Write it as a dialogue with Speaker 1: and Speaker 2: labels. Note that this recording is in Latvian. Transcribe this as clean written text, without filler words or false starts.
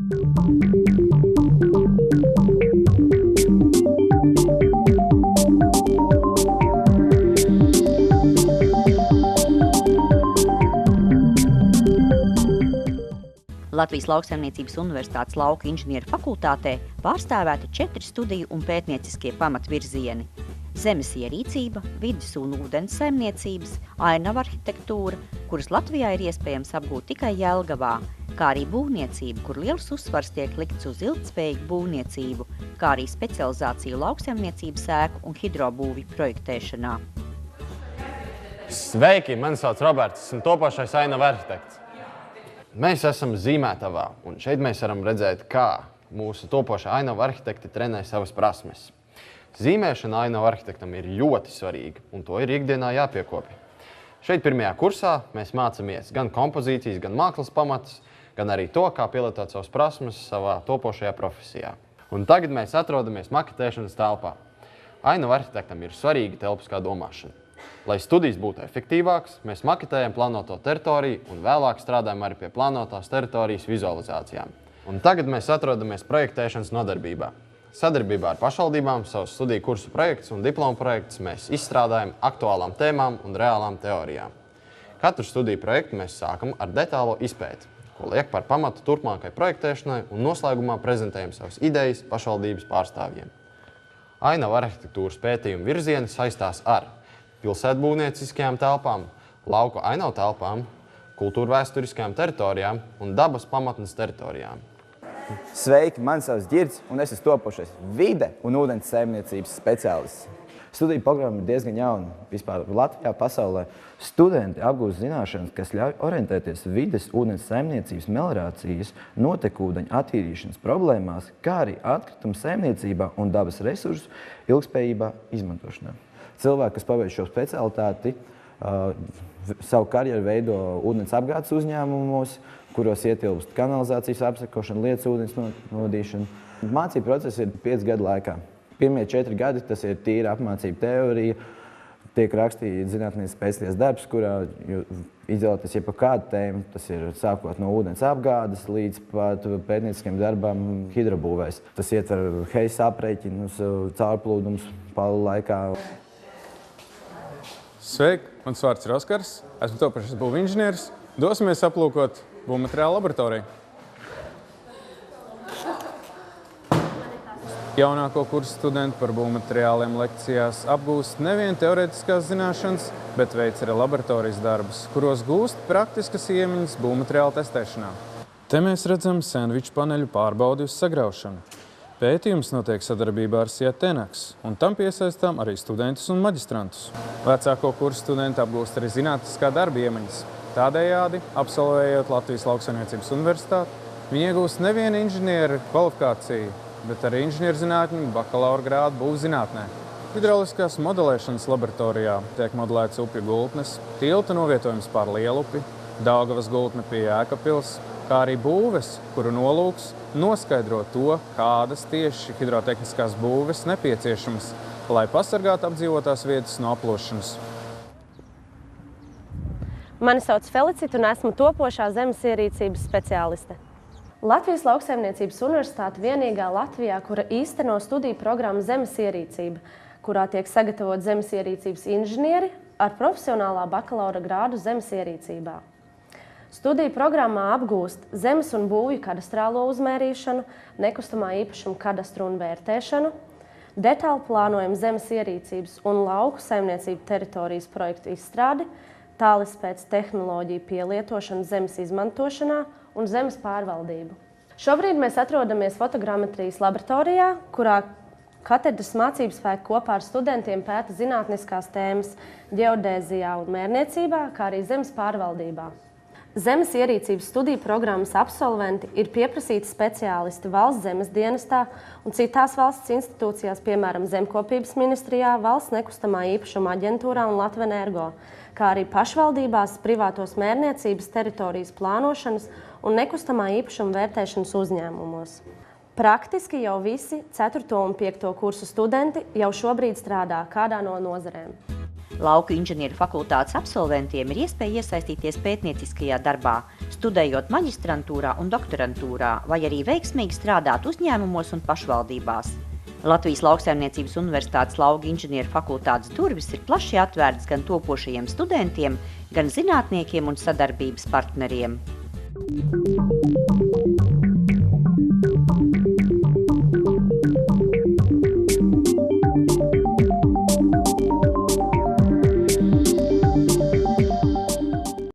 Speaker 1: Latvijas Lauksaimniecības Universitātes lauka inženieru fakultātē pārstāvēti 4 studiju un pētnieciskie pamatvirzieni – zemes ierīcība, vides un ūdens saimniecības, ainava arhitektūra, kuras Latvijā ir iespējams apgūt tikai Jelgavā, kā arī būvniecība, kur liels uzsvars tiek likts uz ilgtspējīgu būvniecību, kā arī specializāciju lauksaimniecības ēku un hidrobūvi projektēšanā.
Speaker 2: Sveiki, mani sauc Roberts, esmu topošais ainava arhitekts. Mēs esam zīmētavā, un šeit mēs varam redzēt, kā mūsu topošā ainava arhitekti trenē savas prasmes. Zīmēšana ainava arhitektam ir ļoti svarīga, un to ir ikdienā jāpiekopja. Šeit pirmajā kursā mēs mācāmies gan kompozīcijas, gan mākslas pamatus, gan arī to, kā pielietot savas prasmes savā topošajā profesijā. Un tagad mēs atrodamies maketēšanas telpā. Ainava arhitektam ir svarīga telpiskā domāšana. Lai studijas būtu efektīvākas, mēs maketējam plānoto teritoriju un vēlāk strādājam arī pie plānotās teritorijas vizualizācijām. Un tagad mēs atrodamies projektēšanas nodarbībā. Sadarbībā ar pašvaldībām savus studiju kursu projektus un diplomu projektus mēs izstrādājam aktuālām tēmām un reālām teorijām. Katru studiju projektu mēs sākam ar detālo izpēti, ko liek par pamatu turpmākai projektēšanai un noslēgumā prezentējam savas idejas pašvaldības pārstāvjiem. Ainava arhitektūras pētījuma virzieni saistās ar pilsētbūvnieciskajām telpām, lauku ainavu telpām, kultūrvēsturiskajām teritorijām un dabas pamatnes teritorijām.
Speaker 3: Sveiki, mani sauc Ģirds, un es esmu topošais vide un ūdens saimniecības speciālists. Studiju programma ir diezgan jauna. Vispār Latvijā, pasaulē studenti apgūst zināšanas, kas ļauj orientēties vides, ūdens saimniecības, meliorācijas, notekūdeņu attīrīšanas problēmās, kā arī atkritumu saimniecībā un dabas resursu ilgspējībā izmantošanā. Cilvēki, kas pabeidz šo specialitāti, savu karjeru veido ūdens apgādes uzņēmumos, kuros ietilpst kanalizācijas apsekošana, lietas ūdens nodīšana. Mācību process ir 5 gadu laikā. Pirmie 4 gadi tas ir tīra apmācība teorija, tiek rakstīts zinātnīs pēcties darbs, kurā izvēlēties jebpa kādu tēmu. Tas ir sākot no ūdens apgādes līdz pat pētnieciskiem darbam hidrobūvēs. Tas ietver heisa aprēķinus, caurplūdums palu laikā.
Speaker 4: Sveiki, mans vārds ir Oskars, esmu topošais būvinženieris. Dosimies aplūkot būvmateriālu laboratoriju. Jaunāko kursu studenti par būvmateriāliem lekcijās apgūst nevien teorētiskās zināšanas, bet veic arī laboratorijas darbus, kuros gūst praktiskas iemaņas būvmateriālu testēšanā. Te mēs redzam sendviču paneļu pārbaudi uz sagraušanu. Pētījums notiek sadarbībā ar SIA Tenaks, un tam piesaistām arī studentus un maģistrantus. Vecāko kursu studenti apgūst arī zinātniskā darba iemaņas. Tādējādi, absolvējot Latvijas Lauksaimniecības Universitāti, viņi iegūst nevienu inženieru kvalifikāciju, bet arī inženierzinātņu bakalaura grādu būvzinātnē. Hidrauliskās modelēšanas laboratorijā tiek modelēts upju gultnes, tilta novietojums pār Lielupi, Daugavas gultne pie Jēkabpils, kā arī būves, kuru nolūks noskaidro to, kādas tieši hidrotehniskās būves nepieciešamas, lai pasargātu apdzīvotās vietas no aplošanas.
Speaker 5: Mani sauc Felicita un esmu topošā zemes ierīcības speciāliste. Latvijas Lauksaimniecības Universitāte vienīgā Latvijā, kura īsteno studiju programmu zemes ierīcība, kurā tiek sagatavot zemes ierīcības inženieri ar profesionālā bakalaura grādu zemes ierīcībā. Studiju programmā apgūst zemes un būvju kadastrālo uzmērīšanu, nekustamā īpašuma kadastru un vērtēšanu, detālu plānojumu zemes ierīcības un lauku saimniecību teritorijas projektu izstrādi, tālispēc tehnoloģiju pielietošanu zemes izmantošanā un zemes pārvaldību. Šobrīd mēs atrodamies fotogrammetrijas laboratorijā, kurā katedras mācības spēki kopā ar studentiem pēta zinātniskās tēmas ģeodēzijā un mērniecībā, kā arī zemes pārvaldībā. Zemes ierīcības studiju programmas absolventi ir pieprasīti speciālisti valsts zemes dienestā un citās valsts institūcijās, piemēram, Zemkopības ministrijā, valsts nekustamā īpašuma aģentūrā un Latvenergo, kā arī pašvaldībās, privātos mērniecības teritorijas plānošanas un nekustamā īpašuma vērtēšanas uzņēmumos. Praktiski jau visi 4. un 5. kursu studenti jau šobrīd strādā kādā no nozarēm.
Speaker 1: Lauku inženieru fakultātes absolventiem ir iespēja iesaistīties pētnieciskajā darbā, studējot maģistrantūrā un doktorantūrā, vai arī veiksmīgi strādāt uzņēmumos un pašvaldībās. Latvijas Lauksaimniecības Universitātes Lauku inženieru fakultātes durvis ir plaši atvērtas gan topošajiem studentiem, gan zinātniekiem un sadarbības partneriem.